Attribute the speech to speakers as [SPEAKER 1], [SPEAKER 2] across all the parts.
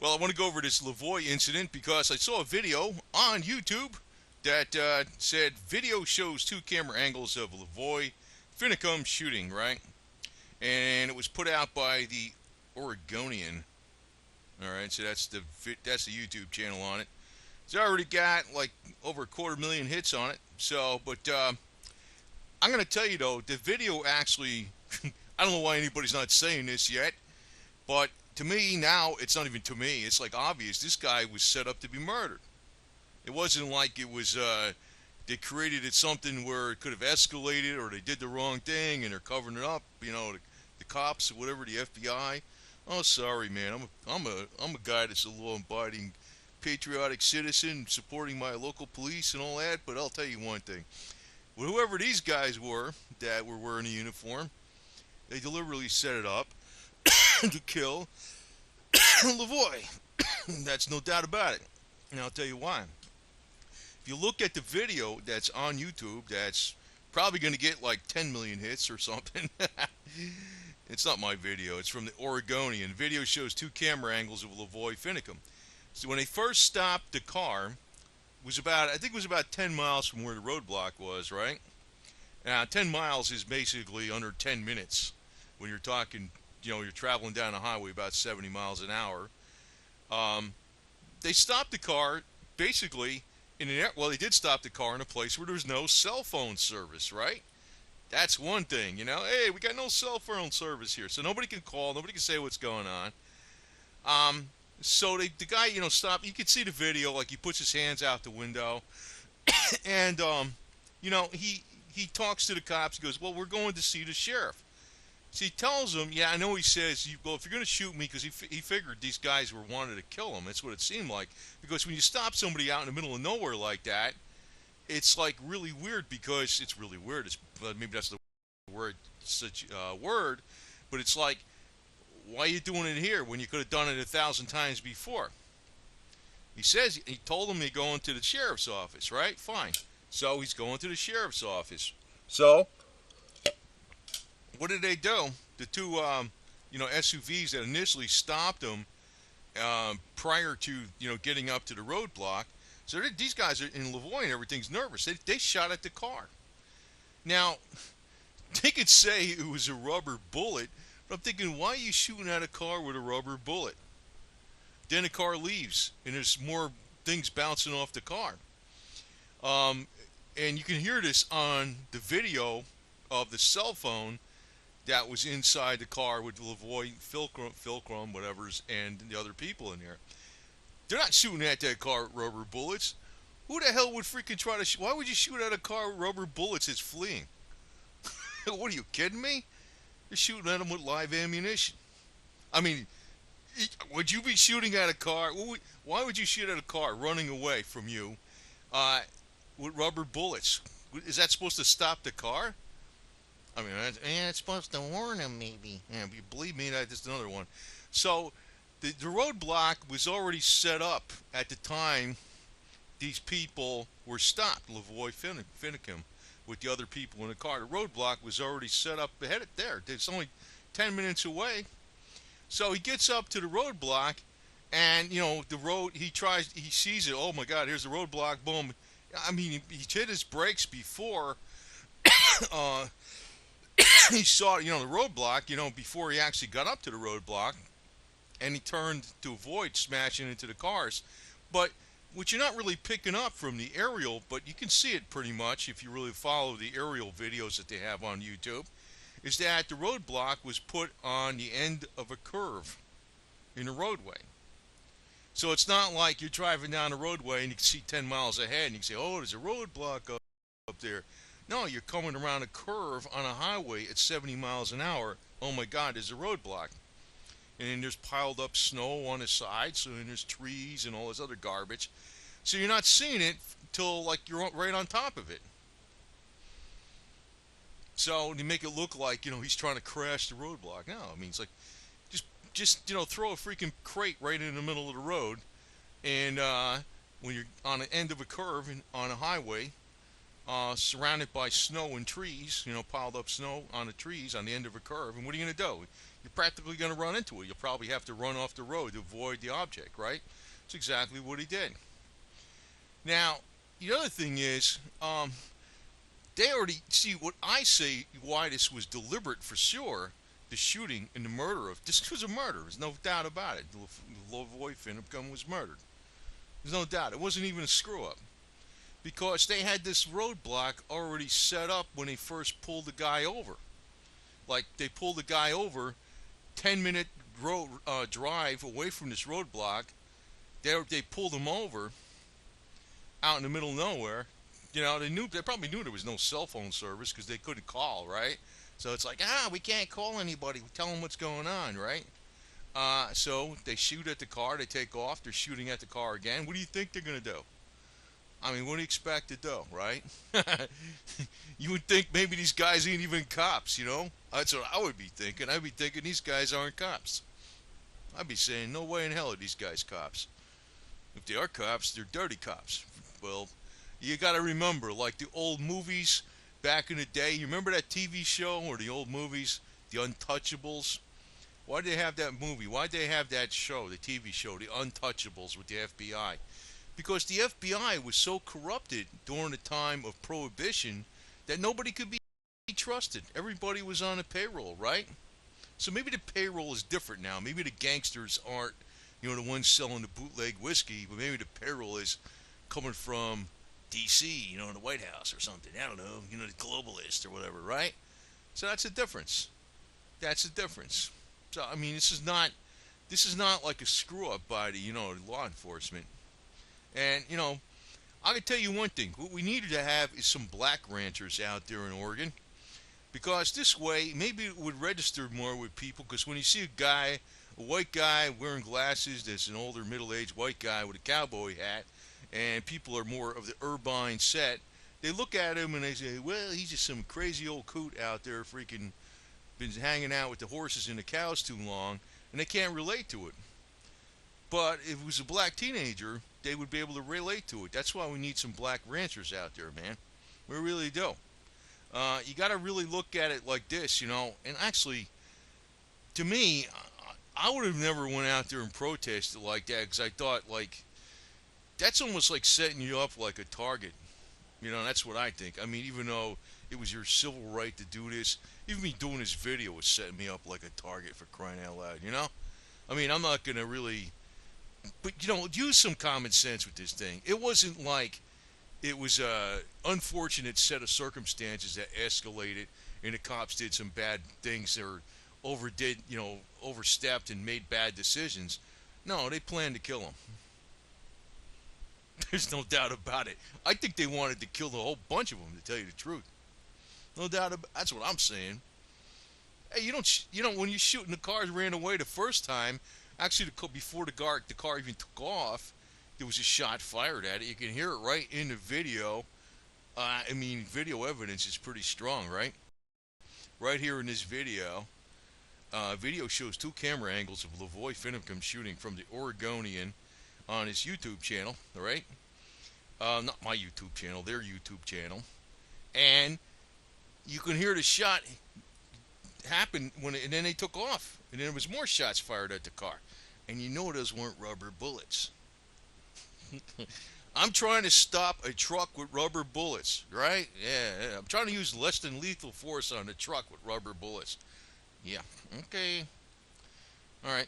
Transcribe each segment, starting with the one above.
[SPEAKER 1] Well, I want to go over this LaVoy incident because I saw a video on YouTube that said video shows two camera angles of LaVoy Finicum shooting, right? And it was put out by the Oregonian. All right, so that's the YouTube channel on it. It's already got like over 250,000 hits on it. So, but I'm gonna tell you though, the video actually, I don't know why anybody's not saying this yet, but to me now, it's not even to me. It's like obvious. This guy was set up to be murdered. It wasn't like it was they created it something where it could have escalated or they did the wrong thing and they're covering it up. The cops or whatever, the FBI. Oh, sorry, man. I'm a guy that's a law-abiding, patriotic citizen supporting my local police and all that. But I'll tell you one thing: well, whoever these guys were that were wearing a uniform, they deliberately set it up to kill LaVoy. That's no doubt about it. And I'll tell you why. If you look at the video that's on YouTube, that's probably going to get like 10 million hits or something. It's not my video. It's from the Oregonian. The video shows two camera angles of LaVoy Finicum. So when they first stopped the car, I think it was about 10 miles from where the roadblock was, right? Now, 10 miles is basically under 10 minutes when you're talking, you're traveling down the highway about 70 miles an hour. They stopped the car basically they did stop the car in a place where there was no cell phone service, right? That's one thing, Hey, we got no cell phone service here, so nobody can call, nobody can say what's going on. So the guy, stopped. You can see the video, like he puts his hands out the window, and he talks to the cops. He goes, "Well, we're going to see the sheriff." So he tells them, "Yeah, I know." He says, "Well, if you're going to shoot me," because he figured these guys were wanted to kill him. That's what it seemed like. Because when you stop somebody out in the middle of nowhere like that, it's like really weird. Because it's really weird. Maybe that's the word, such word, but it's like, why are you doing it here when you could have done it 1,000 times before? He told them they're going to the sheriff's office, right? Fine. So he's going to the sheriff's office. So what did they do? The two, SUVs that initially stopped them prior to, getting up to the roadblock. So these guys are in LaVoy and everything's nervous. They shot at the car. Now, they could say it was a rubber bullet, but I'm thinking, why are you shooting at a car with a rubber bullet? Then the car leaves, and there's more things bouncing off the car. And you can hear this on the video of the cell phone that was inside the car with LaVoy Finicum, whatever's, and the other people in there. They're not shooting at that car with rubber bullets. Who the hell would freaking try to why would you shoot at a car with rubber bullets that's fleeing? What are you kidding me? You're shooting at them with live ammunition. I mean, would you be shooting at a car? Why would you shoot at a car running away from you with rubber bullets? Is that supposed to stop the car? I mean, it's supposed to warn him, maybe. Yeah, if you believe me, that's another one. So, the roadblock was already set up at the time these people were stopped, LaVoy Finicum, with the other people in the car. The roadblock was already set up ahead there. It's only 10 minutes away. So he gets up to the roadblock, and, the road, he sees it. Oh, my God, here's the roadblock, boom. I mean, he hit his brakes before he saw, the roadblock, before he actually got up to the roadblock, and he turned to avoid smashing into the cars. But what you're not really picking up from the aerial, but you can see it pretty much if you really follow the aerial videos that they have on YouTube, is that the roadblock was put on the end of a curve in the roadway. So it's not like you're driving down the roadway and you can see 10 miles ahead and you can say, oh, there's a roadblock up there. No, you're coming around a curve on a highway at 70 miles an hour. Oh my God, there's a roadblock. And then there's piled up snow on the side, so then there's trees and all this other garbage. So you're not seeing it till like you're right on top of it. So they make it look like, he's trying to crash the roadblock. No, I mean, it's like, just throw a freaking crate right in the middle of the road, and when you're on the end of a curve on a highway, surrounded by snow and trees, piled up snow on the trees on the end of a curve, and what are you going to do? you're practically going to run into it. You'll probably have to run off the road to avoid the object, right? That's exactly what he did. Now, the other thing is, they already see what I say why this was deliberate for sure. The shooting and the murder of this was a murder. There's no doubt about it. LaVoy Finicum was murdered. There's no doubt. It wasn't even a screw up because they had this roadblock already set up when they first pulled the guy over. Like they pulled the guy over, 10-minute road drive away from this roadblock. They pulled him over out in the middle of nowhere. They probably knew there was no cell phone service because they couldn't call, right? So it's like, we can't call anybody. Tell them what's going on, right? So they shoot at the car. They take off. They're shooting at the car again. What do you think they're going to do? I mean, what do you expect to do, right? You would think maybe these guys ain't even cops, That's what I would be thinking. I'd be thinking these guys aren't cops. I'd be saying, no way in hell are these guys cops. If they are cops, they're dirty cops. Well, you got to remember, like the old movies back in the day. You remember that TV show or the old movies, The Untouchables? Why did they have that movie? Why did they have that show, the TV show, The Untouchables with the FBI? Because the FBI was so corrupted during the time of Prohibition that nobody could be trusted. Everybody was on a payroll, right? So maybe the payroll is different now. Maybe the gangsters aren't, the ones selling the bootleg whiskey, but maybe the payroll is coming from D.C., the White House or something. I don't know, the globalist or whatever, right? So that's a difference. That's a difference. So I mean, this is not like a screw up by the law enforcement. And I can tell you one thing: what we needed to have is some black ranchers out there in Oregon, because this way maybe it would register more with people. Because when you see a white guy wearing glasses, that's an older middle-aged white guy with a cowboy hat, and people are more of the urbane set, they look at him and they say, well, he's just some crazy old coot out there freaking been hanging out with the horses and the cows too long, and they can't relate to it. But if it was a black teenager, they would be able to relate to it. That's why we need some black ranchers out there, man. We really do. You got to really look at it like this, and actually, to me, I would have never went out there and protested like that because I thought, like, that's almost like setting you up like a target. That's what I think. I mean, even though it was your civil right to do this, even me doing this video was setting me up like a target, for crying out loud. I mean, I'm not going to really, but, use some common sense with this thing. It wasn't like it was a unfortunate set of circumstances that escalated and the cops did some bad things or overstepped and made bad decisions. No, they planned to kill him. There's no doubt about it. I think they wanted to kill the whole bunch of them, to tell you the truth. No doubt about. That's what I'm saying. Hey, when you're shooting, the cars ran away the first time. Actually, before the car even took off, there was a shot fired at it. You can hear it right in the video. Video evidence is pretty strong, right? Right here in this video. Video shows two camera angles of LaVoy Finicum shooting from the Oregonian on his YouTube channel, all right? Not my YouTube channel, their YouTube channel. And you can hear the shot happen and then they took off. And then there was more shots fired at the car. And those weren't rubber bullets. I'm trying to stop a truck with rubber bullets, right? Yeah. I'm trying to use less than lethal force on a truck with rubber bullets. Yeah, okay. All right.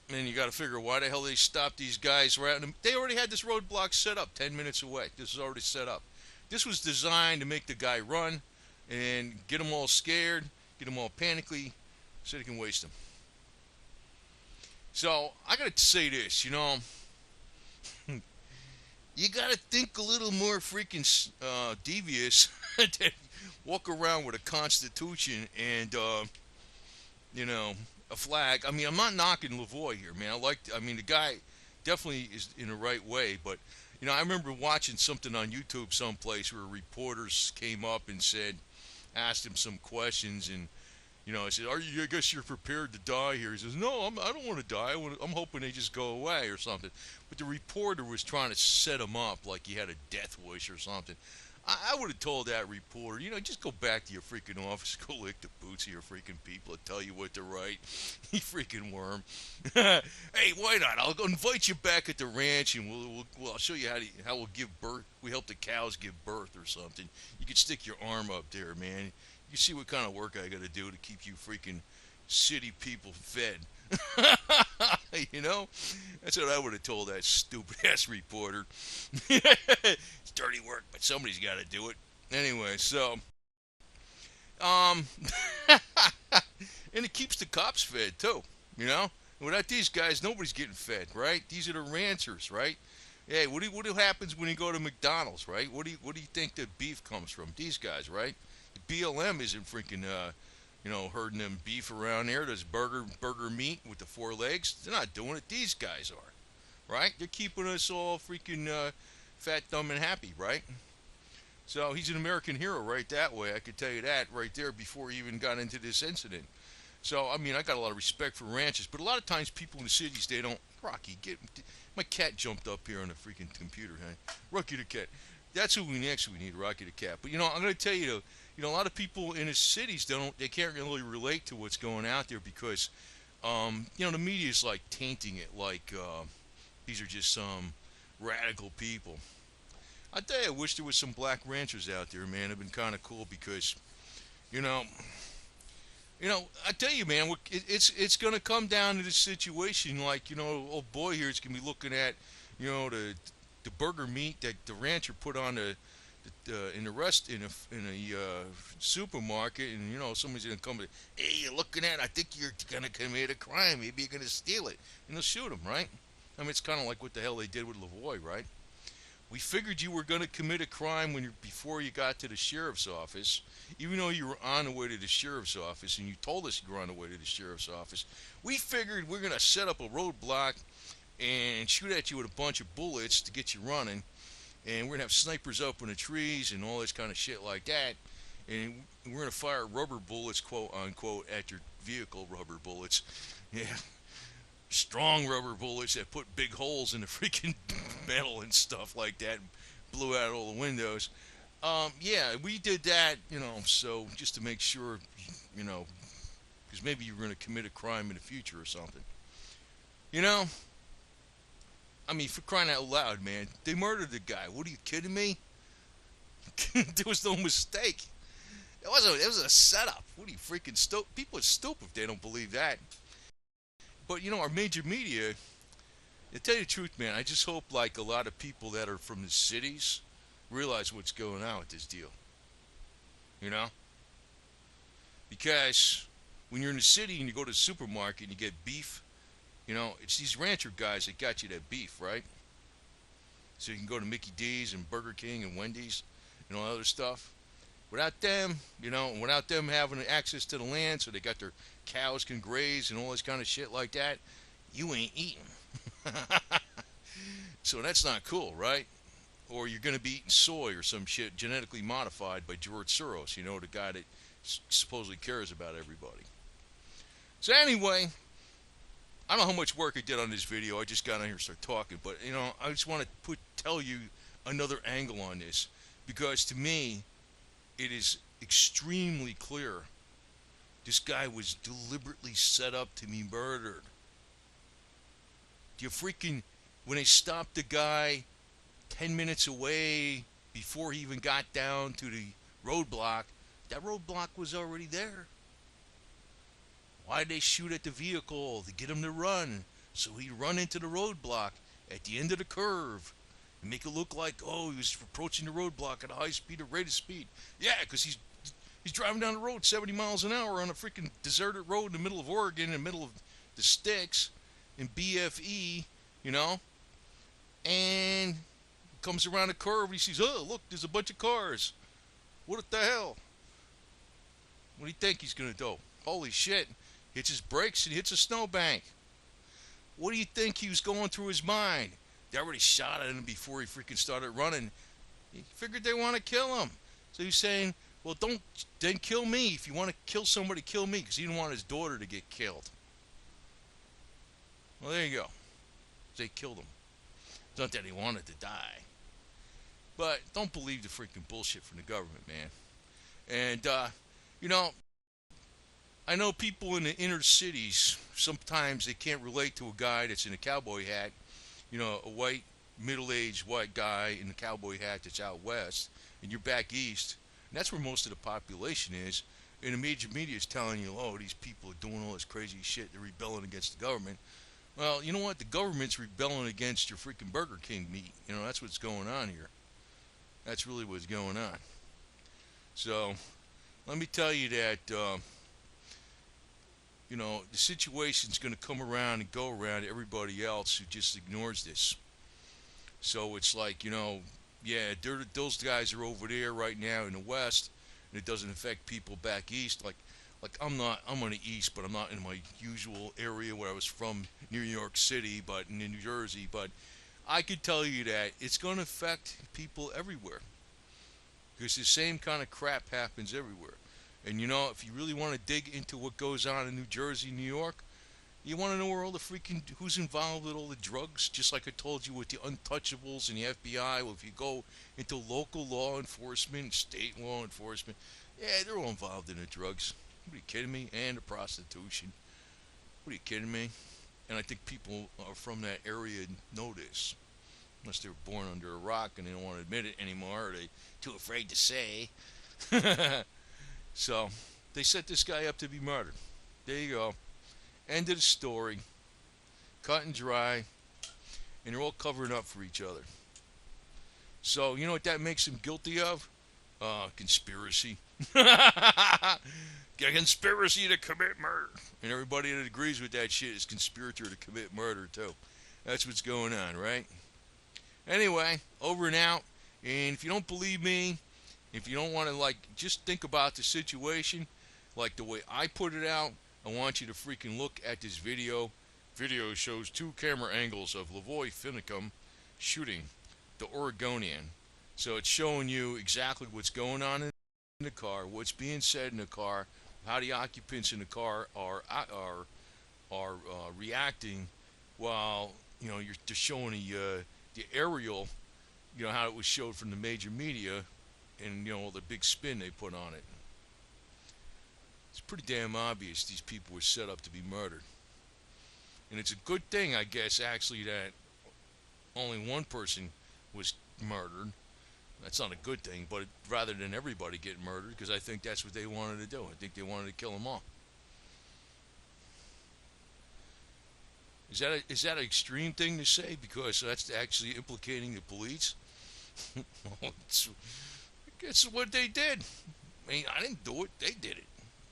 [SPEAKER 1] And then you got to figure why the hell they stopped these guys right. They already had this roadblock set up 10 minutes away. This is already set up. This was designed to make the guy run and get them all scared, get them all panicky, so they can waste them. So I got to say this, you got to think a little more freaking devious than walk around with a constitution and a flag. I mean, I'm not knocking LaVoy here, man. The guy definitely is in the right way, but I remember watching something on YouTube someplace where reporters came up and asked him some questions, and I said, I guess you're prepared to die here. He says, no, I don't want to die. I'm hoping they just go away or something. But the reporter was trying to set him up like he had a death wish or something. I would have told that reporter, just go back to your freaking office, go lick the boots of your freaking people and tell you what to write. You freaking worm. Hey, why not? I'll go invite you back at the ranch, and I'll show you how we'll give birth. We help the cows give birth or something. You can stick your arm up there, man. You see what kind of work I got to do to keep you freaking city people fed. you know, that's what I would have told that stupid ass reporter. It's dirty work, but somebody's got to do it anyway. So, um, and it keeps the cops fed too. You know, without these guys, nobody's getting fed, right? These are the ranchers, right? Hey, what happens when you go to McDonald's, right? What do you think the beef comes from? These guys, right? The BLM isn't freaking herding them beef around there. There's burger meat with the 4 legs. They're not doing it. These guys are, right? They're keeping us all freaking fat, dumb, and happy, right? So he's an American hero right that way. I could tell you that right there before he even got into this incident. So, I mean, I got a lot of respect for ranches, but a lot of times people in the cities, they don't. Rocky, my cat jumped up here on the freaking computer, huh? Rocky the cat. That's who we need, Rocky the cat. But, I'm going to tell you, a lot of people in the cities, they can't really relate to what's going out there because, the media is like tainting it like these are just some radical people. I tell you, I wish there was some black ranchers out there, man. It'd been kind of cool because, you know, I tell you, man, it's gonna come down to this situation. Like, old boy here is gonna be looking at, the burger meat that the rancher put on in a supermarket, and somebody's gonna come. Hey, you're looking at? I think you're gonna commit a crime. Maybe you're gonna steal it, and they'll shoot him, right? I mean, it's kind of like what the hell they did with LaVoy, right? We figured you were going to commit a crime before you got to the sheriff's office, even though you were on the way to the sheriff's office, and you told us you were on the way to the sheriff's office. We figured we're going to set up a roadblock and shoot at you with a bunch of bullets to get you running, and we're going to have snipers up in the trees and all this kind of shit like that, and we're going to fire rubber bullets, quote unquote, at your vehicle. Rubber bullets. Yeah. Strong rubber bullets that put big holes in the freaking metal and stuff like that, and blew out all the windows. Yeah, we did that, so just to make sure, because maybe you're going to commit a crime in the future or something. You know, I mean, for crying out loud, man, they murdered the guy. What, are you kidding me? There was no mistake. It was a setup. What are you freaking stupid? People are stupid if they don't believe that. But our major media, to tell you the truth, man, I just hope like a lot of people that are from the cities realize what's going on with this deal. Because when you're in the city and you go to the supermarket and you get beef, it's these rancher guys that got you that beef, right? So you can go to Mickey D's and Burger King and Wendy's and all that other stuff. Without them, without them having access to the land so they got their cows can graze and all this kind of shit like that, you ain't eating. So that's not cool, right? Or you're going to be eating soy or some shit genetically modified by George Soros, the guy that supposedly cares about everybody. So anyway, I don't know how much work I did on this video. I just got on here and started talking. But, I just want to tell you another angle on this. Because to me, it is extremely clear this guy was deliberately set up to be murdered. When they stopped the guy 10 minutes away before he even got down to the roadblock, that roadblock was already there. Why did they shoot at the vehicle? To get him to run. So he'd run into the roadblock at the end of the curve. And make it look like, he was approaching the roadblock at a high speed or rate of speed. Yeah, because he's driving down the road 70 miles an hour on a freaking deserted road in the middle of Oregon, in the middle of the sticks, in BFE, and comes around a curve and he sees, look, there's a bunch of cars. What the hell? What do you think he's going to do? Holy shit. Hits his brakes and hits a snowbank. What do you think he was going through his mind? They already shot at him before he freaking started running. He figured they want to kill him. So he's saying, well, then kill me. If you want to kill somebody, kill me. Because he didn't want his daughter to get killed. Well, there you go. They killed him. It's not that he wanted to die. But don't believe the freaking bullshit from the government, man. And, you know, I know people in the inner cities, sometimes they can't relate to a guy that's in a cowboy hat, a white, middle-aged white guy in a cowboy hat that's out west, and you're back east. And that's where most of the population is. And the major media is telling you, oh, these people are doing all this crazy shit. They're rebelling against the government. Well, you know what? The government's rebelling against your freaking Burger King meat. That's what's going on here. That's really what's going on. So, let me tell you that, the situation's going to come around and go around to everybody else who just ignores this. So it's like, yeah, those guys are over there right now in the West, and it doesn't affect people back east. Like I'm on the east, but I'm not in my usual area where I was from, New York City, but in New Jersey. But I could tell you that it's going to affect people everywhere because the same kind of crap happens everywhere. And if you really want to dig into what goes on in New Jersey, New York, you want to know where all the freaking who's involved with all the drugs? Just like I told you with the untouchables and the FBI. Well, if you go into local law enforcement, state law enforcement, yeah, they're all involved in the drugs. What are you kidding me? And the prostitution. What are you kidding me? And I think people from that area know this, unless they were born under a rock and they don't want to admit it anymore, or they're too afraid to say. So they set this guy up to be murdered. There you go. End of the story. Cut and dry. And they're all covering up for each other. So, you know what that makes them guilty of? Conspiracy. A conspiracy to commit murder. And everybody that agrees with that shit is conspirator to commit murder, too. That's what's going on, right? Anyway, over and out. And if you don't believe me, if you don't want to, just think about the situation, like the way I put it out, I want you to freaking look at this video. Video shows 2 camera angles of LaVoy Finicum shooting the Oregonian. So it's showing you exactly what's going on in the car, what's being said in the car, how the occupants in the car are reacting, while you're just showing the aerial, how it was showed from the major media, and the big spin they put on it. It's pretty damn obvious these people were set up to be murdered. And it's a good thing, I guess, actually, that only one person was murdered. That's not a good thing, but rather than everybody get murdered, because I think that's what they wanted to do. I think they wanted to kill them all. Is that an extreme thing to say? Because that's actually implicating the police? It's what they did. I mean, I didn't do it. They did it.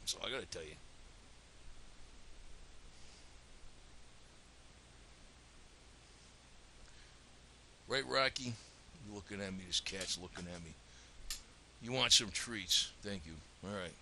[SPEAKER 1] That's all I got to tell you. Right, Rocky? You're looking at me. This cat's looking at me. You want some treats? Thank you. All right.